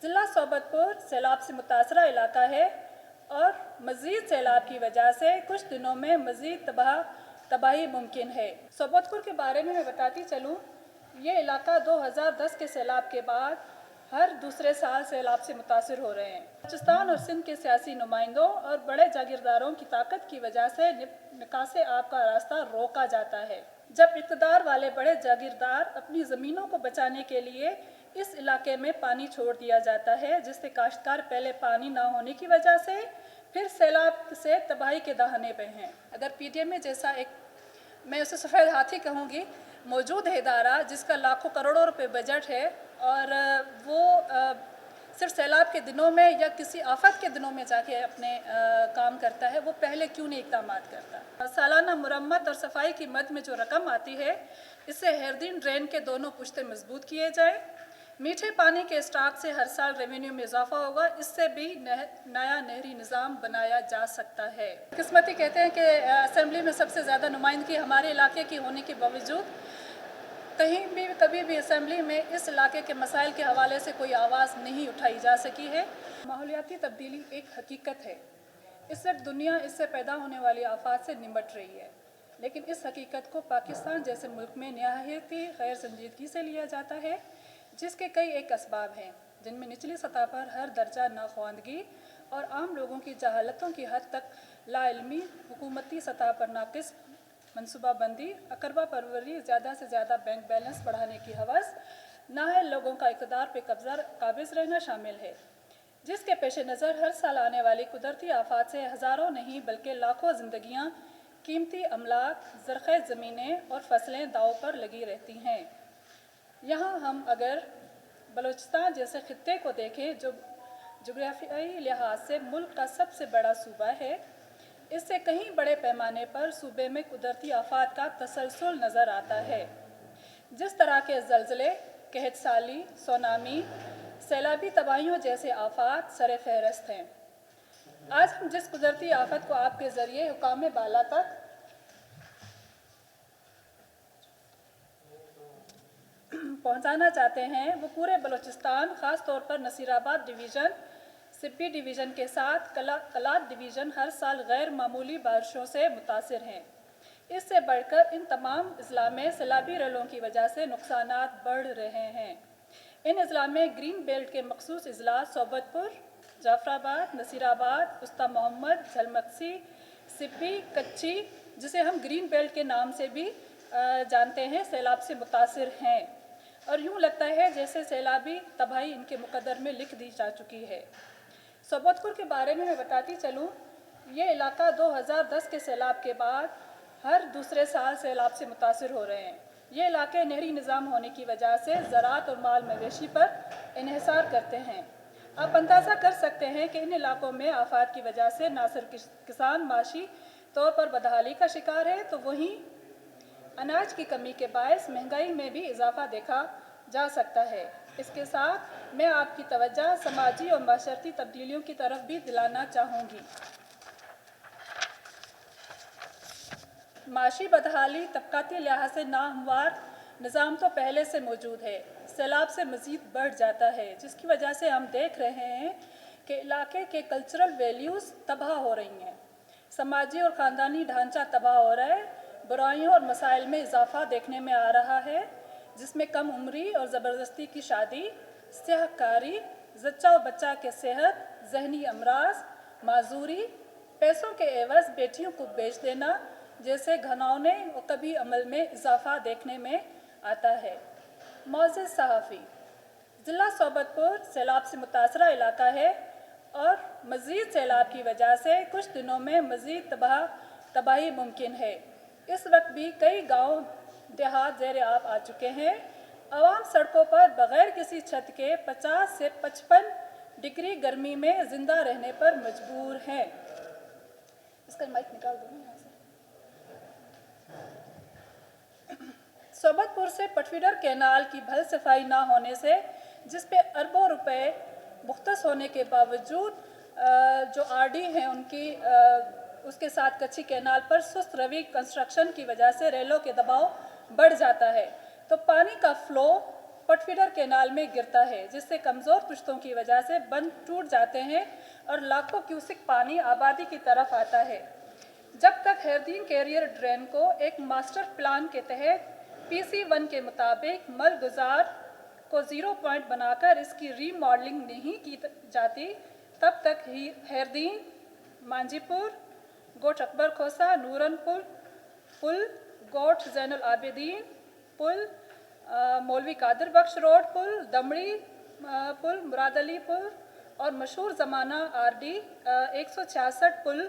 ज़िला सोबतपुर सैलाब से मुतासरा इलाका है और मज़ीद सैलाब की वजह से कुछ दिनों में मज़ीद तबाही मुमकिन है। सोबतपुर के बारे में मैं बताती चलूँ, ये इलाका 2010 के सैलाब के बाद हर दूसरे साल सैलाब से मुतासर हो रहे हैं। बलूचिस्तान और सिंध के सियासी नुमाइंदों और बड़े जागीरदारों की ताकत की वजह से निकासे आब का रास्ता रोका जाता है। जब इक़्तिदार वाले बड़े जागीरदार अपनी ज़मीनों को बचाने के लिए इस इलाके में पानी छोड़ दिया जाता है, जिससे काश्तकार पहले पानी ना होने की वजह से फिर सैलाब से तबाही के दहाने पे हैं। अगर PDM में जैसा एक, मैं उसे सफ़ेद हाथी कहूँगी, मौजूद है इदारा जिसका लाखों करोड़ों रुपए बजट है और वो सिर्फ सैलाब के दिनों में या किसी आफत के दिनों में जाके अपने काम करता है, वो पहले क्यों नहीं इक़दाम करता। सालाना मुरम्मत और सफाई की मद में जो रकम आती है, इससे हेरदीन ड्रेन के दोनों पुश्ते मजबूत किए जाएँ। मीठे पानी के स्टॉक से हर साल रेवेन्यू में इजाफा होगा, इससे भी नया नहरी निज़ाम बनाया जा सकता है। किस्मती कहते हैं कि असेंबली में सबसे ज़्यादा नुमाइंदगी हमारे इलाके की होने के बावजूद कहीं भी कभी भी असेंबली में इस इलाके के मसाइल के हवाले से कोई आवाज़ नहीं उठाई जा सकी है। माहौलियाती तब्दीली एक हकीकत है। इस वक्त दुनिया इससे पैदा होने वाली आफात से निपट रही है, लेकिन इस हकीकत को पाकिस्तान जैसे मुल्क में नहायत ही गैर संजीदगी से लिया जाता है, जिसके कई एक असबाब हैं, जिनमें निचली सतह पर हर दर्जा नाख्वानदगी और आम लोगों की जहालतों की हद तक लाइल्मी, हुकूमती सतह पर नाकिस मनसूबाबंदी, अकरबा परवरी, ज़्यादा से ज़्यादा बैंक बैलेंस बढ़ाने की हवस, नाअहल लोगों का इक़्तिदार पे काबिज़ रहना शामिल है, जिसके पेश नज़र हर साल आने वाली कुदरती आफात से हज़ारों नहीं बल्कि लाखों ज़िंदगियाँ, कीमती अमलाक, ज़रख़ेज़ ज़मीनें और फसलें दाव पर लगी रहती हैं। यहाँ हम अगर बलूचिस्तान जैसे खित्ते को देखें, जो जोग्राफियाई लिहाज से मुल्क का सबसे बड़ा सूबा है, इससे कहीं बड़े पैमाने पर सूबे में कुदरती आफात का तसलसल नज़र आता है। जिस तरह के ज़लज़ले, कहत साली, सुनामी, सैलाबी तबाहियों जैसे आफात सर फहरस्त हैं। आज हम जिस कुदरती आफत को आपके ज़रिए हुकाम बाला तक पहुंचाना चाहते हैं, वो पूरे बलूचिस्तान, ख़ास तौर पर नसीराबाद डिवीज़न, सिब्बी डिवीज़न के साथ कलात डिवीज़न हर साल गैर मामूली बारिशों से मुतासिर हैं। इससे बढ़कर इन तमाम अजला में सैलाबी रलों की वजह से नुकसानात बढ़ रहे हैं। इन अजला में ग्रीन बेल्ट के मखसूस अजला सोबतपुर, जाफराबाद, नसीराबाद, उस्ता मोहम्मद, झलमक्सी, सिब्बी, कच्ची, जिसे हम ग्रीन बेल्ट के नाम से भी जानते हैं, सैलाब से मुतासिर हैं और यूँ लगता है जैसे सैलाबी तबाही इनके मुकद्दर में लिख दी जा चुकी है। सोबतपुर के बारे में मैं बताती चलूँ, ये इलाका 2010 के सैलाब के बाद हर दूसरे साल सैलाब से मुतासिर हो रहे हैं। ये इलाके नहरी निज़ाम होने की वजह से ज़राअत और माल मवेशी पर इन्हिसार करते हैं। आप अंदाज़ा कर सकते हैं कि इन इलाकों में आफात की वजह से ना सिर्फ किसान माशी तौर पर बदहाली का शिकार है, तो वहीं अनाज की कमी के बायस महंगाई में भी इजाफा देखा जा सकता है। इसके साथ मैं आपकी तवज्जो समाजी और माशरती तब्दीलियों की तरफ भी दिलाना चाहूँगी। माशी बदहाली तबकाती लिहाज से नाहमवार निज़ाम तो पहले से मौजूद है, सैलाब से मज़ीद बढ़ जाता है, जिसकी वजह से हम देख रहे हैं कि इलाके के कल्चरल वैल्यूज़ तबाह हो रही हैं, समाजी और ख़ानदानी ढांचा तबाह हो रहा है, बुराइयों और मसाइल में इजाफा देखने में आ रहा है, जिसमें कम उम्री और ज़बरदस्ती की शादी, सियाहकारी, जच्चा और बच्चा के सेहत, जहनी अमराज, माजूरी, पैसों के एवज़ बेटियों को बेच देना जैसे घिनौने और कभी अमल में इजाफा देखने में आता है। मौजूद सहाफ़ी, ज़िला सोबतपुर सैलाब से मुतासरा इलाका है और मज़ीद सैलाब की वजह से कुछ दिनों में मज़ीद तबाही मुमकिन है। इस वक्त भी कई गांव देहात ज़ेर आब आ चुके हैं। आवाम सड़कों पर बग़ैर किसी छत के 50 से 55 डिग्री गर्मी में ज़िंदा रहने पर मजबूर हैं। इसका माइक निकाल दो यहाँ से। सोबतपुर से पटवीडर कैनाल की भल सफाई ना होने से, जिस पे अरबों रुपए मुख्तस होने के बावजूद जो RD हैं उनकी उसके साथ कच्ची कैनाल पर सुस्त रवि कंस्ट्रक्शन की वजह से रेलों के दबाव बढ़ जाता है, तो पानी का फ़्लो पट फीडर कैनाल में गिरता है, जिससे कमज़ोर पुश्तों की वजह से बंद टूट जाते हैं और लाखों क्यूसिक पानी आबादी की तरफ आता है। जब तक हैरदीन कैरियर ड्रेन को एक मास्टर प्लान के तहत PC1 के मुताबिक मलगुजार को 0 पॉइंट बनाकर इसकी रीमॉडलिंग नहीं की जाती, तब तक ही हैरदीन, मांझीपुर, गोठ अकबर खोसा, नूरन पुल, गोठ जैनुल आबिदीन पुल, मौलवी कादिर बख्श रोड पुल, दमड़ी पुल, मुराद अली पुल और मशहूर ज़माना RD 166 पुल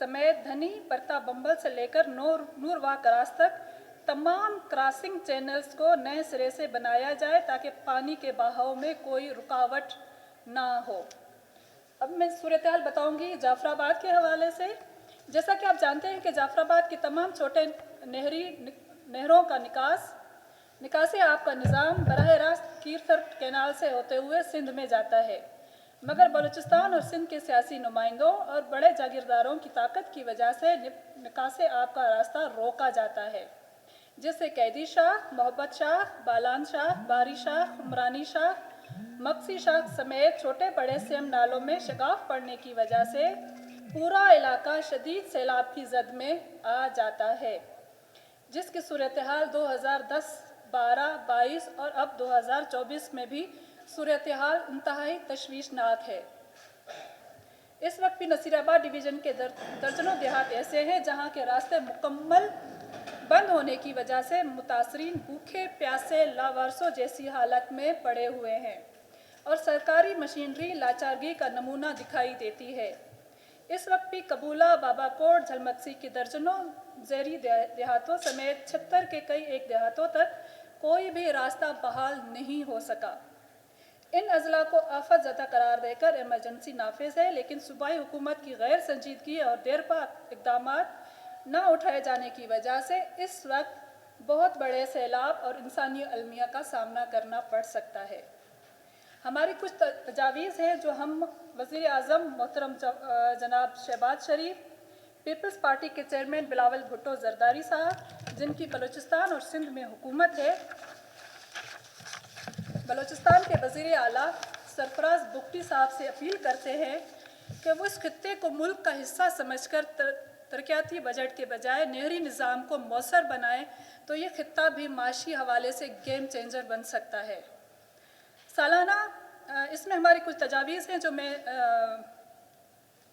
समेत धनी परता बम्बल से लेकर नूरवा क्रास तक तमाम क्रॉसिंग चैनल्स को नए सिरे से बनाया जाए ताकि पानी के बहाव में कोई रुकावट ना हो। अब मैं सूरत हाल बताऊंगी जाफराबाद के हवाले से। जैसा कि आप जानते हैं कि जाफराबाद के तमाम छोटे नहरों का निकासी आपका निज़ाम बराह रास्त कीरथर कैनाल से होते हुए सिंध में जाता है, मगर बलूचिस्तान और सिंध के सियासी नुमाइंदों और बड़े जागीरदारों की ताकत की वजह से निकासी आपका रास्ता रोका जाता है, जिससे कैदी शाह, मोहब्बत शाह, बालान शाह, बारी शाह, उमरानी शाह, मक्सी शाह समेत छोटे बड़े सेम नालों में शगाफ पड़ने की वजह से पूरा इलाका शदीद सैलाब की जद में आ जाता है, जिसकी सूरत हाल 2010, 12, 22 और अब 2024 में भी सूरत हाल इंतहाई तशवीशनाक है। इस वक्त भी नसीराबाद डिवीज़न के दर्जनों देहात ऐसे हैं जहां के रास्ते मुकम्मल बंद होने की वजह से मुतासरीन भूखे प्यासे लावारसों जैसी हालत में पड़े हुए हैं और सरकारी मशीनरी लाचारगी का नमूना दिखाई देती है। इस वक्त भी कबूला, बाबाकोट, झलमत्सी के दर्जनों ज़ेरी देहातों समेत 76 के कई एक देहातों तक कोई भी रास्ता बहाल नहीं हो सका। इन अजला को आफत ज़दा करार देकर एमरजेंसी नाफिज है, लेकिन सूबाई हुकूमत की गैर संजीदगी और देरपा इक़दामात न उठाए जाने की वजह से इस वक्त बहुत बड़े सैलाब और इंसानी अलमिया का सामना करना पड़ सकता है। हमारी कुछ तजावीज़ हैं जो हम वज़ीर आज़म मोहतरम जनाब शहबाज शरीफ, पीपल्स पार्टी के चेयरमैन बिलावल भुट्टो जरदारी साहब, जिनकी बलूचिस्तान और सिंध में हुकूमत है, बलूचिस्तान के वज़ीर आला सरफराज बुगटी साहब से अपील करते हैं कि वो इस खित्ते को मुल्क का हिस्सा समझकर तरक्याती बजट के बजाय नहरी निज़ाम को मौसर बनाएं, तो ये खित्ता भी माशी हवाले से गेम चेंजर बन सकता है। सालाना इसमें हमारी कुछ तजावीज़ हैं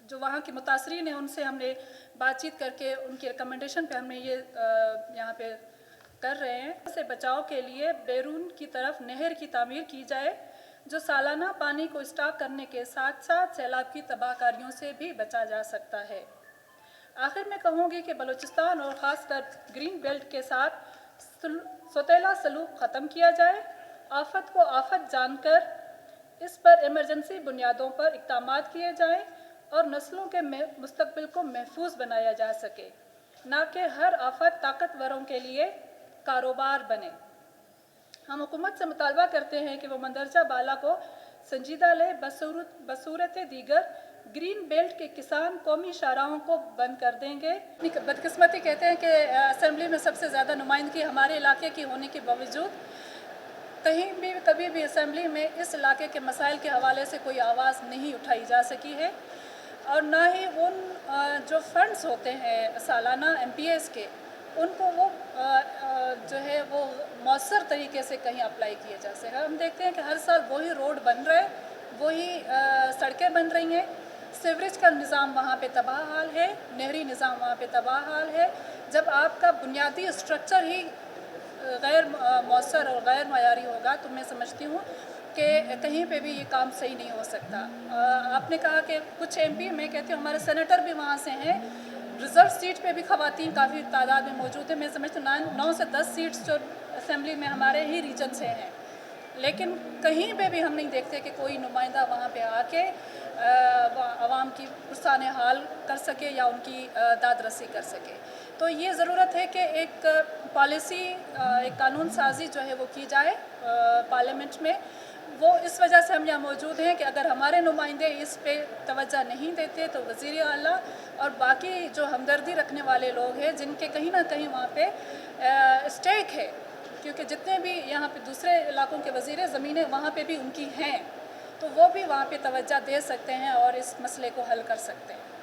जो वहाँ के मुतासरीन हैं, उनसे हमने बातचीत करके उनकी रिकमेंडेशन पे हमने ये यहाँ पे कर रहे हैं। से बचाव के लिए बैरून की तरफ नहर की तामीर की जाए, जो सालाना पानी को स्टॉक करने के साथ साथ सैलाब की तबाहकारियों से भी बचा जा सकता है। आखिर में कहूँगी कि बलूचिस्तान और ख़ासकर ग्रीन बेल्ट के साथ सौतेला सलूक ख़त्म किया जाए, आफत को आफत जानकर इस पर इमरजेंसी बुनियादों पर इक़दामात किए जाएं और नस्लों के मुस्तक़बिल को महफूज बनाया जा सके, ना कि हर आफत ताकतवरों के लिए कारोबार बने। हम हुकूमत से मुतालबा करते हैं कि वो मंदरजा बाला को संजीदा ले बसूरत दीगर ग्रीन बेल्ट के किसान कौमी शाहराहों को बंद कर देंगे। बदकिस्मती कहते हैं कि असेंबली में सबसे ज़्यादा नुमाइंदगी हमारे इलाके की होने के बावजूद कहीं भी कभी भी असेंबली में इस इलाके के मसाइल के हवाले से कोई आवाज़ नहीं उठाई जा सकी है, और ना ही उन जो फंड्स होते हैं सालाना MPAs के, उनको वो जो है वो मौसर तरीके से कहीं अप्लाई किए जा सके। हम देखते हैं कि हर साल वही रोड बन रहे, वही सड़कें बन रही हैं, सीवरेज का निज़ाम वहाँ पे तबाह हाल है, नहरी निज़ाम वहाँ पे तबाह हाल है। जब आपका बुनियादी स्ट्रक्चर ही गैर मौसर और गैर मयारी होगा तो मैं समझती हूँ कि कहीं पे भी ये काम सही नहीं हो सकता। आपने कहा कि कुछ MP, मैं कहती हूँ हमारे सेनेटर भी वहाँ से हैं, रिज़र्व सीट पे भी ख़वातीन काफ़ी तादाद में मौजूद है। मैं समझती हूँ 9 से 10 सीट्स जो असेंबली में हमारे ही रीजन से हैं, लेकिन कहीं पे भी हम नहीं देखते कि कोई नुमाइंदा वहाँ पे आके आवाम की पुरसाने हाल कर सके या उनकी दाद रसी कर सके। तो ये ज़रूरत है कि एक पॉलिसी, एक कानून साजी जो है वो की जाए पार्लियामेंट में। वो इस वजह से हम यहाँ मौजूद हैं कि अगर हमारे नुमाइंदे इस पे तवज्जो नहीं देते तो वज़ीर आला और बाकी जो हमदर्दी रखने वाले लोग हैं, जिनके कहीं ना कहीं वहाँ पे स्टेक है क्योंकि जितने भी यहाँ पे दूसरे इलाकों के वज़ीर ज़मीनें वहाँ पे भी उनकी हैं, तो वो भी वहाँ पे तवज्जो दे सकते हैं और इस मसले को हल कर सकते हैं।